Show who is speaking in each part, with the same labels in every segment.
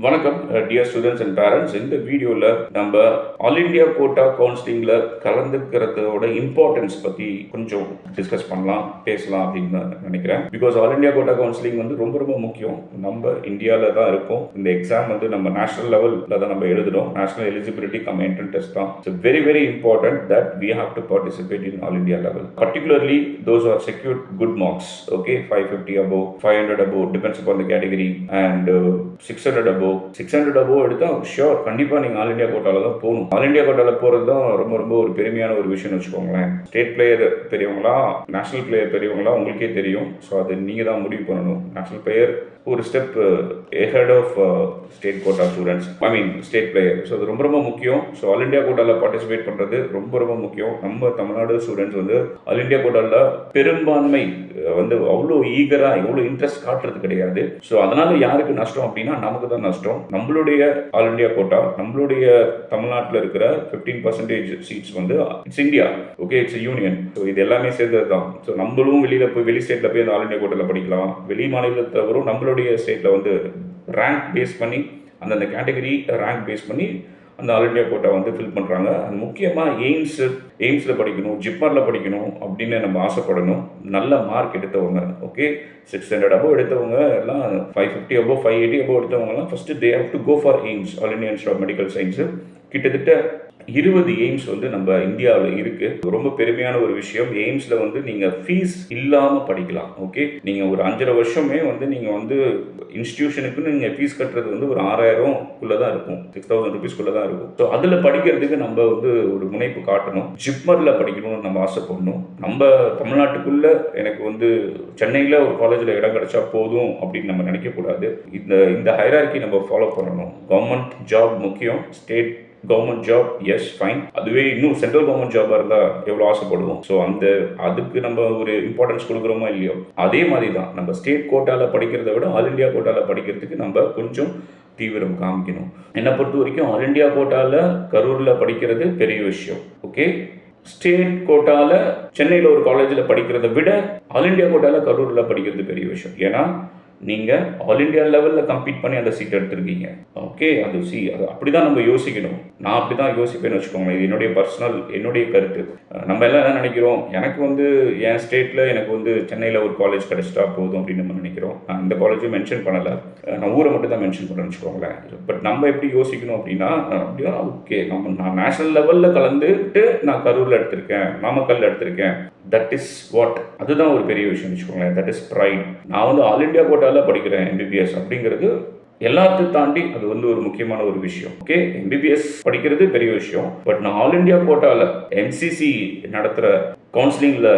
Speaker 1: வணக்கம் dear students and parents. இந்த வீடியோவில் நம்ம ஆல் இண்டியா கோட்டா கவுன்சிலிங்கில் கலந்துக்கிறதோட இம்பார்ட்டன்ஸ் பற்றி கொஞ்சம் டிஸ்கஸ் பண்ணலாம், பேசலாம் அப்படின்னு நினைக்கிறேன். Because all India quota counselling வந்து ரொம்ப ரொம்ப முக்கியம். நம்ம இந்தியாவில் தான் இருக்கோம். இந்த எக்ஸாம் வந்து நம்ம நேஷனல் லெவலில் தான் நம்ம எழுதுகிறோம். National eligibility cum entrance test தான். So very very important that we have to participate in all India level. Particularly those are secured good marks. Okay, 550 above, 500 above, depends upon the category, and 600 above. 600 above எடுத்தால் sure கண்டிப்பாக நீங்கள் all India கோட்டாவில் தான் போகணும். All India கோட்டாவில் போகிறது தான் ரொம்ப ரொம்ப ஒரு பெருமையான ஒரு விஷயம்னு வச்சுக்கோங்களேன். ஸ்டேட் பிளேயர் பெரியவங்களா, நேஷனல் பிளேயர் பெரியவங்களா உங்களுக்கே தெரியும். ஸோ அது நீங்கள் தான் முடிவு பண்ணணும். நேஷனல் பிளேயர் ஒரு step head of state quota students, state player. So அது ரொம்ப ரொம்ப முக்கியம். ஸோ ஆல் இண்டியா கோட்டாவில் பார்ட்டிசிபேட் பண்ணுறது ரொம்ப ரொம்ப முக்கியம். நம்ம தமிழ்நாடு ஸ்டூடெண்ட்ஸ் வந்து ஆல் இண்டியா கோட்டாவில் பெரும்பான்மை வந்து அவ்வளோ ஈகராக எவ்வளோ இன்ட்ரெஸ்ட் காட்டுறது கிடையாது. ஸோ அதனால யாருக்கு நஷ்டம் அப்படின்னா நமக்கு தான் நஷ்டம். நம்மளுடைய ஆல் இண்டியா கோட்டா, நம்மளுடைய தமிழ்நாட்டில் இருக்கிற 15% சீட்ஸ் வந்து it's India, okay, it's union. So இது எல்லாமே சேர்ந்தது தான். ஸோ நம்மளும் வெளியில் போய் வெளி ஸ்டேட்டில் போய் அந்த ஆல் இண்டியா கோட்டாவில் படிக்கலாம். வெளி மாநிலத்தில் வரும் நம்மளுடைய ஸ்டேட்டில் வந்து ரேங்க் பேஸ் பண்ணி அந்தந்த கேட்டகரி ரேங்க் பேஸ் பண்ணி அந்த ஆல் இண்டியா கோட்டா வந்து ஃபில் பண்ணுறாங்க. அண்ட் முக்கியமாக எய்ம்ஸில் படிக்கணும், ஜிப்மரில் படிக்கணும் அப்படின்னு நம்ம ஆசைப்படணும். நல்ல மார்க் எடுத்தவங்க, ஓகே, 600 above எடுத்தவங்க எல்லாம் 550 above, 580 above எடுத்தவங்கலாம் first they have to go for AIIMS. All India Institute of Medical Science கிட்டத்தட்ட 20 எய்ம்ஸ் வந்து நம்ம இந்தியாவில் இருக்குது. ரொம்ப பெருமையான ஒரு விஷயம். எய்ம்ஸில் வந்து நீங்கள் ஃபீஸ் இல்லாமல் படிக்கலாம். ஓகே, நீங்கள் ஒரு 5.5 வருஷமே வந்து நீங்கள் வந்து இன்ஸ்டிடியூஷனுக்குன்னு நீங்கள் ஃபீஸ் கட்டுறது வந்து ஒரு 6000 தான் இருக்கும், 6000 rupees தான் இருக்கும். ஸோ அதில் படிக்கிறதுக்கு நம்ம வந்து ஒரு முனைப்பு காட்டணும். ஜிப்மரில் படிக்கணும்னு நம்ம ஆசைப்படணும். நம்ம தமிழ்நாட்டுக்குள்ளே எனக்கு வந்து சென்னையில் ஒரு காலேஜில் இடம் கிடைச்சா போதும் அப்படின்னு நம்ம நினைக்கக்கூடாது. இந்த ஹைரார்கி நம்ம ஃபாலோ பண்ணணும். கவர்மெண்ட் ஜாப் முக்கியம், state government job S fine. அதுவே இன்னும் சென்ட்ரல் கவர்மெண்ட் ஜாபாக இருந்தால் எவ்வளோ ஆசைப்படுவோம். ஸோ அதுக்கு நம்ம ஒரு இம்பார்ட்டன்ஸ் கொடுக்குறோமோ இல்லையோ, அதே மாதிரி தான் நம்ம ஸ்டேட் கோட்டாவில் படிக்கிறத விட ஆல் இண்டியா கோட்டாவில் படிக்கிறதுக்கு நம்ம கொஞ்சம் தீவிரம் காமிக்கணும். என்னை பொறுத்த வரைக்கும் ஆல் இண்டியா கோட்டாவில் கரூரில் படிக்கிறது பெரிய விஷயம். ஓகே, ஸ்டேட் கோட்டாவில் சென்னையில் ஒரு காலேஜில் படிக்கிறத விட ஆல் இண்டியா கோட்டாவில் கரூரில் படிக்கிறது பெரிய விஷயம். ஏன்னா நீங்கள் ஆல் இண்டியா லெவலில் கம்பீட் பண்ணி அந்த சீட் எடுத்துருக்கீங்க. ஓகே, அது அப்படி தான் நம்ம யோசிக்கணும். நான் அப்படி தான் யோசிப்பேன்னு வச்சுக்கோங்க. இது என்னுடைய கருத்து. நம்ம எல்லாம் என்ன நினைக்கிறோம், எனக்கு வந்து என் ஸ்டேட்டில் எனக்கு வந்து சென்னையில் ஒரு காலேஜ் கிடைச்சிட்டா போதும் அப்படின்னு நம்ம நினைக்கிறோம். நான் இந்த காலேஜும் மென்ஷன் பண்ணலை, நான் ஊரை மட்டும் தான் மென்ஷன் பண்ணுறேன்னு வச்சுக்கோங்களேன். பட் நம்ம எப்படி யோசிக்கணும் அப்படின்னா ஓகே, நான் நேஷனல் லெவலில் கலந்துட்டு நான் கரூரில் எடுத்திருக்கேன், நாமக்கல்ல எடுத்திருக்கேன், தட் இஸ் வாட், அதுதான் ஒரு பெரிய விஷயம் வச்சுக்கோங்களேன். That is fried. நான் வந்து ஆல் இண்டியா கோட்டாவில் படிக்கிறேன் எம்பிபிஎஸ் அப்படிங்கிறது எல்லாத்தையும் தாண்டி அது வந்து ஒரு முக்கியமான ஒரு விஷயம். ஓகே, எம்பிபிஎஸ் படிக்கிறது பெரிய விஷயம். பட் நான் ஆல் இண்டியா கோட்டாவில் எம்சிசி நடத்துகிற கவுன்சிலிங்கில்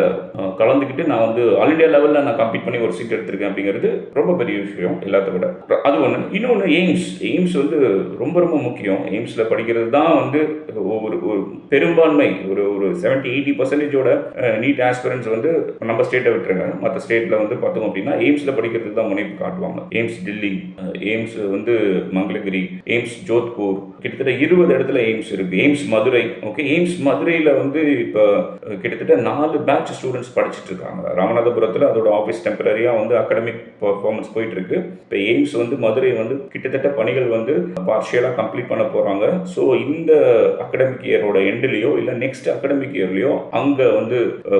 Speaker 1: கலந்துக்கிட்டு நான் வந்து ஆல் இண்டியா லெவலில் நான் கம்ப்ளீட் பண்ணி ஒரு சீட் எடுத்திருக்கேன் அப்படிங்கிறது ரொம்ப பெரிய விஷயம் எல்லாத்த விட. அது ஒன்று. இன்னொன்று எய்ம்ஸ் வந்து ரொம்ப ரொம்ப முக்கியம். எய்ம்ஸில் படிக்கிறது தான் வந்து ஒரு பெரும்பான்மை ஒரு 70-80% நீட் ஆஸ்பிரன்ஸ் வந்து நம்ம ஸ்டேட்டை விட்டுருங்க. மற்ற ஸ்டேட்டில் வந்து பார்த்தோம் அப்படின்னா எய்ம்ஸில் படிக்கிறதுக்கு தான் முனைப்பு காட்டுவாங்க. எய்ம்ஸ் டெல்லி, எய்ம்ஸ் வந்து மங்களகிரி, எய்ம்ஸ் ஜோத்பூர், கிட்டத்தட்ட 20 இடத்துல எய்ம்ஸ் இருக்கு. எய்ம்ஸ் மதுரை, ஓகே, எய்ம்ஸ் மதுரையில் வந்து இப்போ கிட்டத்தட்ட 4 பேட்ச் ஸ்டூடெண்ட்ஸ் படிச்சுட்டு இருக்காங்க. ராமநாதபுரத்தில் அதோட ஆஃபீஸ் டெம்பரரியாக வந்து அகாடமிக் பர்ஃபார்மன்ஸ் போயிட்டு இருக்கு. இப்போ எய்ம்ஸ் வந்து மதுரை வந்து கிட்டத்தட்ட பணிகள் வந்து பார்ஷியலாக கம்ப்ளீட் பண்ண போகிறாங்க. ஸோ இந்த அகாடமிக் இயரோட எண்ட்லேயோ இல்லை நெக்ஸ்ட் அகாடமிக் இயர்லையோ அங்கே வந்து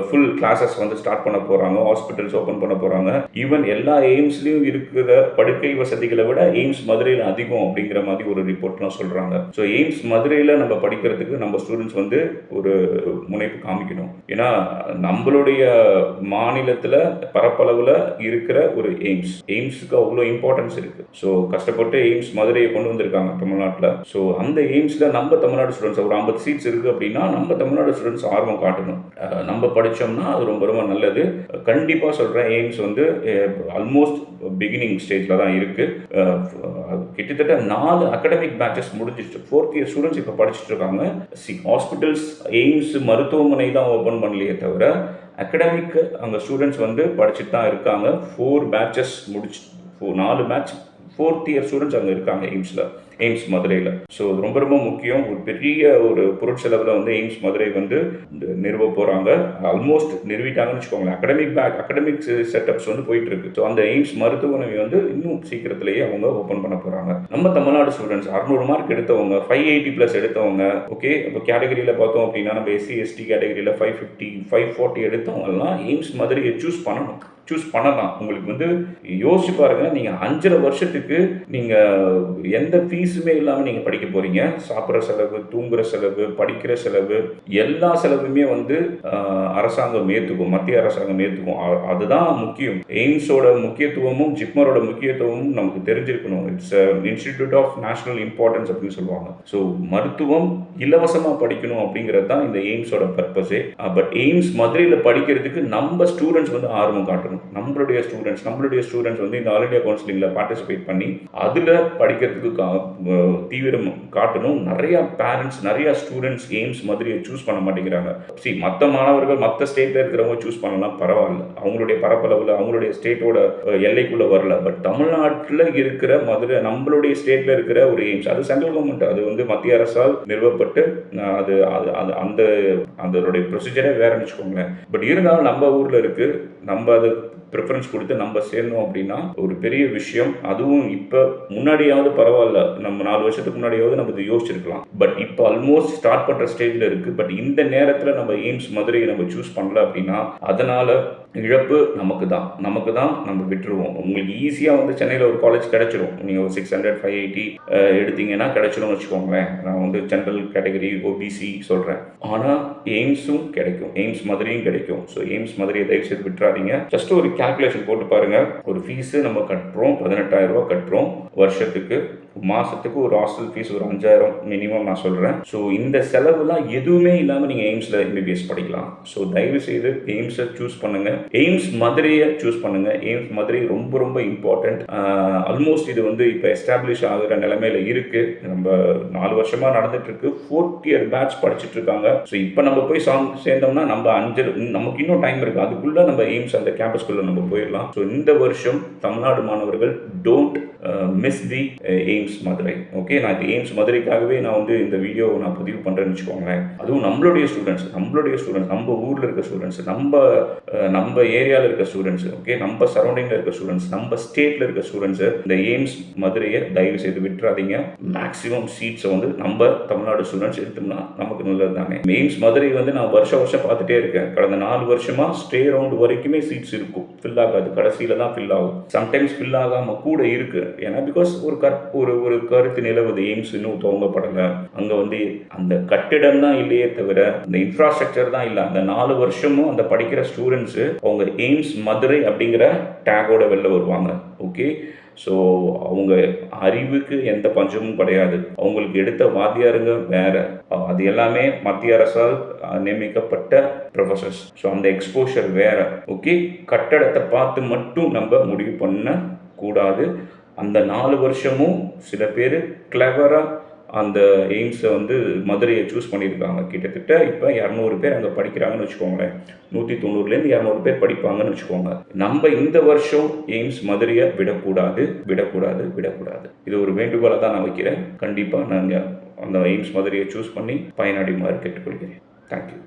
Speaker 1: ஃபுல் கிளாஸஸ் வந்து ஸ்டார்ட் பண்ண போகிறாங்க, ஹாஸ்பிட்டல்ஸ் ஓப்பன் பண்ண போகிறாங்க. ஈவன் எல்லா எய்ம்ஸ்லையும் இருக்கிற படுக்கை வசதிகளை விட எய்ம்ஸ் மதுரையில் அதிகம் அப்படிங்கிற மாதிரி ஒரு ரிப்போர்ட்லாம் சொல்கிறாங்க. ஸோ எய்ம்ஸ் மதுரையில் நம்ம படிக்கிறதுக்கு நம்ம ஸ்டூடெண்ட்ஸ் வந்து ஒரு முனைப்பு காமிக்கணும். ஏன்னா நம்மளுடைய மாநிலத்தில் பரப்பளவில் இருக்கிற ஒரு எய்ம்ஸுக்கு அவ்வளோ இம்பார்ட்டன்ஸ் இருக்குது. ஸோ கஷ்டப்பட்டு எய்ம்ஸ் மதுரையை கொண்டு வந்திருக்காங்க தமிழ்நாட்டில். ஸோ அந்த எய்ம்ஸில் நம்ம தமிழ்நாடு ஸ்டூடெண்ட்ஸ் ஒரு 50 சீட்ஸ் இருக்குது அப்படின்னா நம்ம தமிழ்நாடு ஸ்டூடெண்ட்ஸ் ஆர்வம் காட்டணும். நம்ம படித்தோம்னா அது ரொம்ப ரொம்ப நல்லது. கண்டிப்பாக சொல்கிறேன், எய்ம்ஸ் வந்து ஆல்மோஸ்ட் பிகினிங் ஸ்டேஜில் தான் இருக்குது. கிட்டத்தட்ட 4 அகாடமிக் பேட்சஸ் முடிஞ்சிச்சு. 4th இயர் ஸ்டூடெண்ட்ஸ் இப்போ படிச்சுட்டு இருக்காங்க. ஹாஸ்பிட்டல்ஸ், எய்ம்ஸ், மருத்துவமனை தான் ஓப்பன் பண்ணலையே தவிர அகாடமிக் அங்கே ஸ்டூடெண்ட்ஸ் வந்து படிச்சுட்டு தான் இருக்காங்க. 4 பேட்சஸ் முடிச்சு 4 பேட்ச் 4th இயர் ஸ்டூடெண்ட்ஸ் அங்கே இருக்காங்க எய்ம்ஸ் மதுரையில். ஸோ ரொம்ப ரொம்ப முக்கியம். ஒரு பெரிய ஒரு பொருட்செலவில் வந்து எய்ம்ஸ் மதுரை வந்து நிறுவ போகிறாங்க. ஆல்மோஸ்ட் நிறுவிட்டாங்கன்னு வச்சுக்கோங்களேன். அகடமிக் செட்டப்ஸ் வந்து போயிட்டு இருக்கு. ஸோ அந்த எய்ம்ஸ் மருத்துவமனை வந்து இன்னும் சீக்கிரத்திலேயே அவங்க ஓப்பன் பண்ண போகிறாங்க. நம்ம தமிழ்நாடு ஸ்டூடெண்ட்ஸ் 600 மார்க் எடுத்தவங்க, 580+ எடுத்தவங்க, ஓகே, இப்போ கேட்டகரியில் பார்த்தோம் அப்படின்னா நம்ம SC ST கேட்டகரியில் 550 540 எடுத்தவங்கலாம் எய்ம்ஸ் மதுரையை சூஸ் பண்ணலாம். உங்களுக்கு வந்து யோசிச்சு பாருங்க, நீங்கள் 5.5 வருஷத்துக்கு நீங்கள் எந்த ஃபீஸுமே இல்லாமல் நீங்கள் படிக்க போகிறீங்க. சாப்பிட்ற செலவு, தூங்குற செலவு, படிக்கிற செலவு, எல்லா செலவுமே வந்து அரசாங்கம் ஏற்றுக்கும், மத்திய அரசாங்கம் ஏற்றுக்கும். அதுதான் முக்கியம். எய்ம்ஸோட முக்கியத்துவமும் ஜிப்மரோட முக்கியத்துவமும் நமக்கு தெரிஞ்சிருக்கணும். It's institute of national importance அப்படின்னு சொல்லுவாங்க. ஸோ மருத்துவம் இலவசமாக படிக்கணும் அப்படிங்கிறது தான் இந்த எய்ம்ஸோட பர்பஸே. பட் எய்ம்ஸ் மதுரையில் படிக்கிறதுக்கு நம்ம ஸ்டூடெண்ட்ஸ் வந்து ஆர்வம் காட்டணும். நம்மளுடைய ஸ்டூடெண்ட்ஸ் வந்து இந்த ஆல் இண்டியா கவுன்சிலிங்கில் பார்ட்டிசிபேட் பண்ணி அதில் படிக்கிறதுக்கு தீவிரம் காட்டணும். நிறைய பேரண்ட்ஸ், நிறைய ஸ்டூடெண்ட்ஸ் எய்ம்ஸ் மதுரையை சூஸ் பண்ண மாட்டேங்கிறாங்க. மற்ற மாணவர்கள் மற்ற ஸ்டேட்டில் இருக்கிறவங்க சூஸ் பண்ணலாம், பரவாயில்ல, அவங்களுடைய பரப்பளவில் அவங்களுடைய ஸ்டேட்டோட எல்லைக்குள்ளே வரல. பட் தமிழ்நாட்டில் இருக்கிற மதுரை, நம்மளுடைய ஸ்டேட்டில் இருக்கிற ஒரு எய்ம்ஸ், அது சென்ட்ரல் கவர்மெண்ட், அது வந்து மத்திய அரசால் நிறுவப்பட்டு அது அந்த அதனுடைய ப்ரொசீஜரே வேறன்னு வச்சுக்கோங்களேன். பட் இருந்தாலும் நம்ம ஊரில் இருக்குது, நம்ம அது ப்ரிஃபரன்ஸ் கொடுத்து நம்ம சேர்ந்தோம் அப்படின்னா ஒரு பெரிய விஷயம். அதுவும் இப்போ முன்னாடியாவது பரவாயில்ல, நம்ம 4 வருஷத்துக்கு முன்னாடியாவது நம்ம இது யோசிச்சிருக்கலாம். பட் இப்போ ஆல்மோஸ்ட் ஸ்டார்ட் பண்ணுற ஸ்டேஜில் இருக்குது. பட் இந்த நேரத்தில் நம்ம எய்ம்ஸ் மதுரையை நம்ம சூஸ் பண்ணல அப்படின்னா அதனால் இழப்பு நமக்கு தான். நம்ம விட்டுருவோம். உங்களுக்கு ஈஸியாக வந்து சென்னையில் ஒரு காலேஜ் கிடைச்சிரும். நீங்கள் ஒரு 600 580 எடுத்தீங்கன்னா கிடைச்சிரும்னு வச்சுக்கோங்களேன். நான் வந்து ஜென்ரல் கேட்டகரி OBC சொல்கிறேன். ஆனால் எய்ம்ஸும் கிடைக்கும், எய்ம்ஸ் மதுரையும் கிடைக்கும். ஸோ எய்ம்ஸ் மதுரையை தயவுசெய்து விட்டுறாதீங்க. ஜஸ்ட் ஒரு கால்குலேஷன் போட்டு பாருங்கள். ஒரு ஃபீஸு நம்ம கட்டுறோம், 18,000 ரூபா கட்டுறோம் வருஷத்துக்கு. மாதத்துக்கு ஒரு ஹாஸ்டல் ஃபீஸ் ஒரு 5,000 மினிமம் நான் சொல்கிறேன். ஸோ இந்த செலவுலாம் எதுவுமே இல்லாமல் நீங்கள் எய்ம்ஸில் MBBS படிக்கலாம். ஸோ தயவுசெய்து எய்ம்ஸை சூஸ் பண்ணுங்கள், எய்ம்ஸ் மதுரையை சூஸ் பண்ணுங்கள். எய்ம்ஸ் மதுரை ரொம்ப ரொம்ப இம்பார்ட்டண்ட். ஆல்மோஸ்ட் இது வந்து இப்போ எஸ்டாப்ளிஷ் ஆகிற நிலைமையில் இருக்குது. நம்ம 4 வருஷமாக நடந்துகிட்ருக்கு. 4th இயர் பேட்ச் படிச்சுட்டு இருக்காங்க. ஸோ இப்போ நம்ம போய் சேர்ந்தோம்னா நமக்கு இன்னும் டைம் இருக்குது. அதுக்குள்ளே நம்ம எய்ம்ஸ் அந்த கேம்பஸ்குள்ளே நம்ம போயிடலாம். ஸோ இந்த வருஷம் தமிழ்நாடு மாணவர்கள் don't miss the AIIMS Madurai. Okay, நான் இது எய்ம்ஸ் மதுரைக்காகவே நான் வந்து இந்த வீடியோ நான் பதிவு பண்ணுறேன்னு வச்சுக்கோங்களேன். அதுவும் நம்மளுடைய ஸ்டூடெண்ட்ஸ், நம்ம ஊரில் இருக்க ஸ்டூடெண்ட்ஸ், நம்ம ஏரியாவில் இருக்க ஸ்டூடெண்ட்ஸ், ஓகே, நம்ம சரௌண்டிங்கில் இருக்க ஸ்டூடெண்ட்ஸ், நம்ம ஸ்டேட்டில் இருக்க ஸ்டூடெண்ட்ஸு இந்த எய்ம்ஸ் மதுரையை தயவு செய்து விட்டுறாதீங்க. மேக்ஸிமம் சீட்ஸை வந்து நம்ம தமிழ்நாடு ஸ்டூடெண்ட்ஸ் எடுத்தோம்னா நமக்கு நல்லது தானே. எய்ம்ஸ் மதுரை வந்து நான் வருஷம் பார்த்துட்டே இருக்கேன். கடந்த 4 வருஷமாக ஸ்டே ரவுண்ட் வரைக்குமே சீட்ஸ் இருக்கும், ஃபில் ஆகாது, கடைசியில் தான் ஃபில் ஆகும். சம்டைம்ஸ் ஃபில் ஆகாமல் கூட இருக்குது. ஏன்னா பிகாஸ் ஒரு கருத்து நிலவுது, எய்ம்ஸ் இன்னும் துவங்கப்படலை. அங்கே வந்து அந்த கட்டிடம் தான் இல்லையே தவிர அந்த இன்ஃப்ராஸ்ட்ரக்சர் தான் இல்லை. அந்த 4 வருஷமும் அந்த படிக்கிற ஸ்டூடெண்ட்ஸு அவங்க எய்ம்ஸ் மதுரை அப்படிங்கிற டேகோட வெளில வருவாங்க. ஓகே, ஸோ அவங்க அறிவுக்கு எந்த பஞ்சமும் கிடையாது. அவங்களுக்கு எடுத்த வாத்தியாருங்க வேற, அது எல்லாமே மத்திய அரசால் நியமிக்கப்பட்ட ப்ரொஃபஸர்ஸ். ஸோ அந்த எக்ஸ்போஷர் வேற. ஓகே, கட்டடத்தை பார்த்து மட்டும் நம்ம முடிவு பண்ண கூடாது. அந்த 4 வருஷமும் சில பேர் கிளவராக அந்த எய்ம்ஸை வந்து மதுரையை சூஸ் பண்ணியிருக்காங்க. கிட்டத்தட்ட இப்போ 200 பேர் அங்கே படிக்கிறாங்கன்னு வச்சுக்கோங்களேன். 190லேருந்து 200 பேர் படிப்பாங்கன்னு வச்சுக்கோங்க. நம்ம இந்த வருஷம் எய்ம்ஸ் மதுரையை விடக்கூடாது. இது ஒரு வேண்டுகோளை தான் நான் வைக்கிறேன். கண்டிப்பாக நாங்கள் அந்த எய்ம்ஸ் மதுரையை சூஸ் பண்ணி பயனடைமாறு கேட்டுக்கொள்கிறேன். தேங்க்யூ.